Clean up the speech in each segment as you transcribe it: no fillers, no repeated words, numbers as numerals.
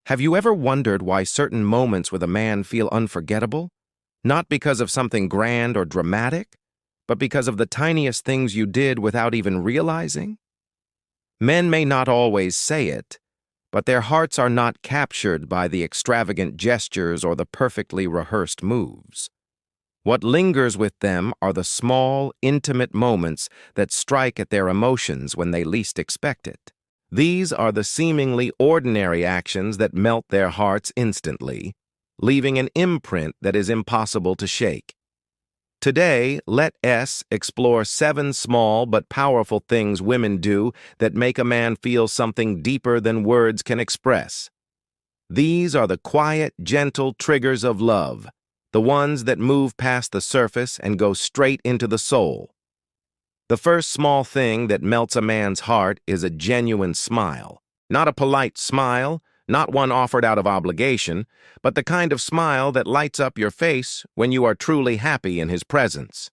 Have you ever wondered why certain moments with a man feel unforgettable? Not because of something grand or dramatic, but because of the tiniest things you did without even realizing? Men may not always say it, but their hearts are not captured by the extravagant gestures or the perfectly rehearsed moves. What lingers with them are the small, intimate moments that strike at their emotions when they least expect it. These are the seemingly ordinary actions that melt their hearts instantly, leaving an imprint that is impossible to shake. Today, let us explore 7 small but powerful things women do that make a man feel something deeper than words can express. These are the quiet, gentle triggers of love, the ones that move past the surface and go straight into the soul. The first small thing that melts a man's heart is a genuine smile. Not a polite smile, not one offered out of obligation, but the kind of smile that lights up your face when you are truly happy in his presence.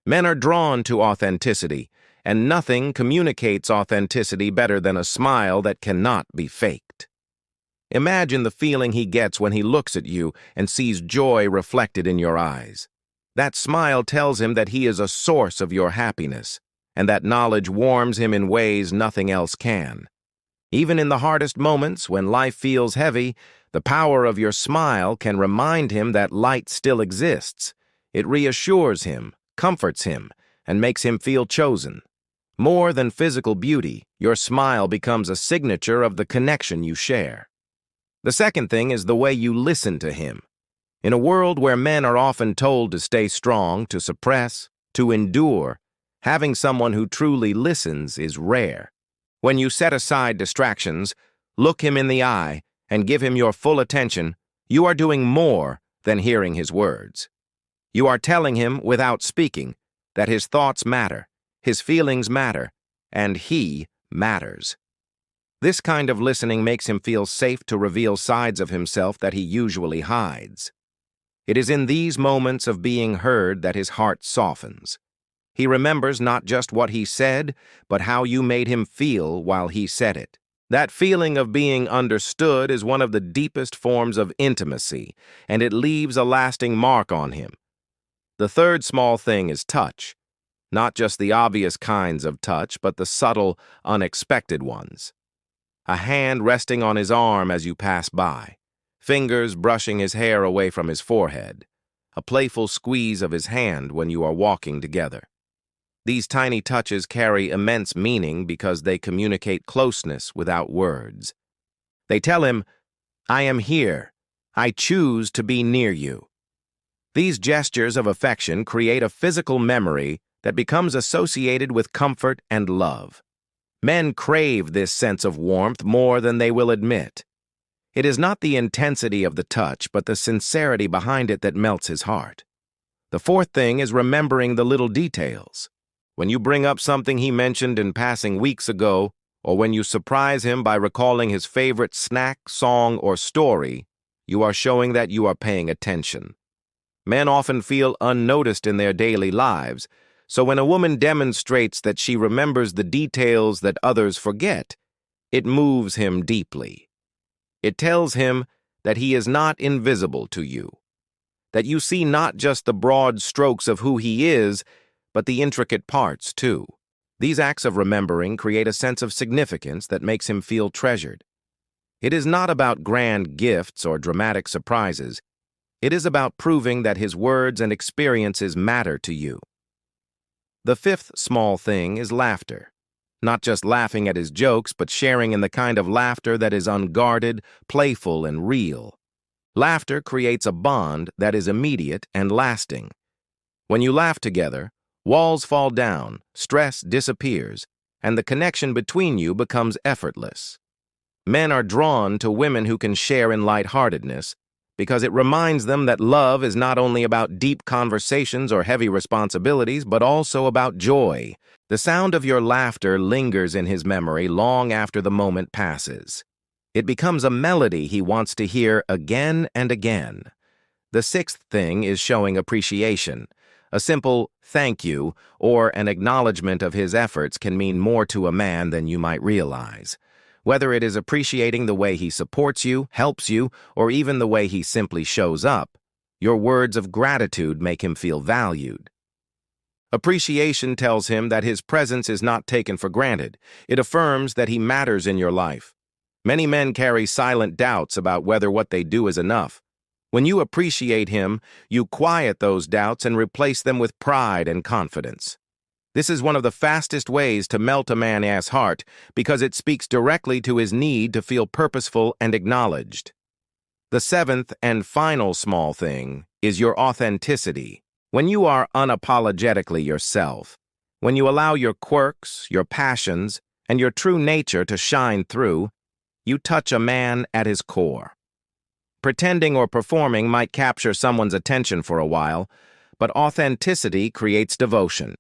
Men are drawn to authenticity, and nothing communicates authenticity better than a smile that cannot be faked. Imagine the feeling he gets when he looks at you and sees joy reflected in your eyes. That smile tells him that he is a source of your happiness, and that knowledge warms him in ways nothing else can. Even in the hardest moments, when life feels heavy, the power of your smile can remind him that light still exists. It reassures him, comforts him, and makes him feel chosen. More than physical beauty, your smile becomes a signature of the connection you share. The second thing is the way you listen to him. In a world where men are often told to stay strong, to suppress, to endure, having someone who truly listens is rare. When you set aside distractions, look him in the eye, and give him your full attention, you are doing more than hearing his words. You are telling him, without speaking, that his thoughts matter, his feelings matter, and he matters. This kind of listening makes him feel safe to reveal sides of himself that he usually hides. It is in these moments of being heard that his heart softens. He remembers not just what he said, but how you made him feel while he said it. That feeling of being understood is one of the deepest forms of intimacy, and it leaves a lasting mark on him. The third small thing is touch. Not just the obvious kinds of touch, but the subtle, unexpected ones. A hand resting on his arm as you pass by. Fingers brushing his hair away from his forehead, a playful squeeze of his hand when you are walking together. These tiny touches carry immense meaning because they communicate closeness without words. They tell him, "I am here. I choose to be near you." These gestures of affection create a physical memory that becomes associated with comfort and love. Men crave this sense of warmth more than they will admit. It is not the intensity of the touch, but the sincerity behind it that melts his heart. The fourth thing is remembering the little details. When you bring up something he mentioned in passing weeks ago, or when you surprise him by recalling his favorite snack, song, or story, you are showing that you are paying attention. Men often feel unnoticed in their daily lives, so when a woman demonstrates that she remembers the details that others forget, it moves him deeply. It tells him that he is not invisible to you, that you see not just the broad strokes of who he is, but the intricate parts, too. These acts of remembering create a sense of significance that makes him feel treasured. It is not about grand gifts or dramatic surprises. It is about proving that his words and experiences matter to you. The fifth small thing is laughter. Not just laughing at his jokes, but sharing in the kind of laughter that is unguarded, playful, and real. Laughter creates a bond that is immediate and lasting. When you laugh together, walls fall down, stress disappears, and the connection between you becomes effortless. Men are drawn to women who can share in lightheartedness because it reminds them that love is not only about deep conversations or heavy responsibilities, but also about joy. The sound of your laughter lingers in his memory long after the moment passes. It becomes a melody he wants to hear again and again. The sixth thing is showing appreciation. A simple thank you or an acknowledgement of his efforts can mean more to a man than you might realize. Whether it is appreciating the way he supports you, helps you, or even the way he simply shows up, your words of gratitude make him feel valued. Appreciation tells him that his presence is not taken for granted. It affirms that he matters in your life. Many men carry silent doubts about whether what they do is enough. When you appreciate him, you quiet those doubts and replace them with pride and confidence. This is one of the fastest ways to melt a man's heart because it speaks directly to his need to feel purposeful and acknowledged. The seventh and final small thing is your authenticity. When you are unapologetically yourself, when you allow your quirks, your passions, and your true nature to shine through, you touch a man at his core. Pretending or performing might capture someone's attention for a while, but authenticity creates devotion.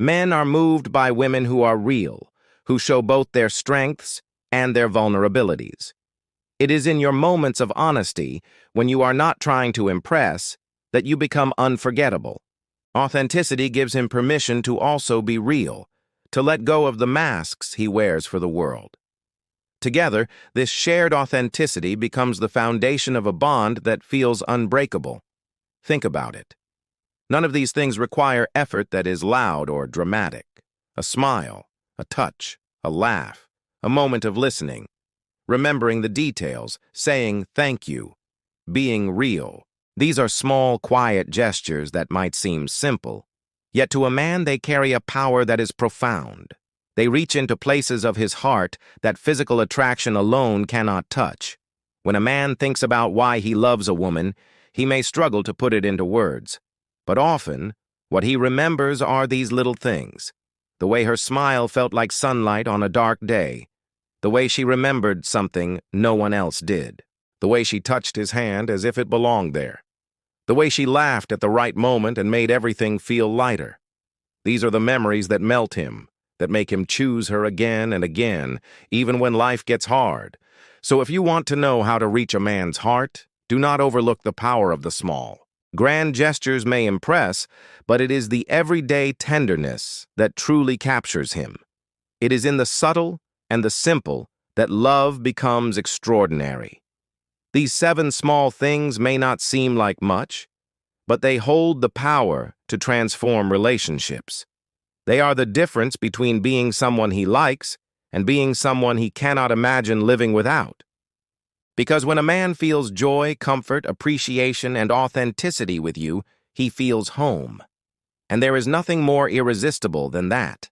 Men are moved by women who are real, who show both their strengths and their vulnerabilities. It is in your moments of honesty, when you are not trying to impress, that you become unforgettable. Authenticity gives him permission to also be real, to let go of the masks he wears for the world. Together, this shared authenticity becomes the foundation of a bond that feels unbreakable. Think about it. None of these things require effort that is loud or dramatic. A smile, a touch, a laugh, a moment of listening, remembering the details, saying thank you, being real. These are small, quiet gestures that might seem simple, yet to a man they carry a power that is profound. They reach into places of his heart that physical attraction alone cannot touch. When a man thinks about why he loves a woman, he may struggle to put it into words. But often, what he remembers are these little things. The way her smile felt like sunlight on a dark day. The way she remembered something no one else did. The way she touched his hand as if it belonged there. The way she laughed at the right moment and made everything feel lighter. These are the memories that melt him, that make him choose her again and again, even when life gets hard. So if you want to know how to reach a man's heart, do not overlook the power of the small. Grand gestures may impress, but it is the everyday tenderness that truly captures him. It is in the subtle and the simple that love becomes extraordinary. These 7 small things may not seem like much, but they hold the power to transform relationships. They are the difference between being someone he likes and being someone he cannot imagine living without. Because when a man feels joy, comfort, appreciation, and authenticity with you, he feels home. And there is nothing more irresistible than that.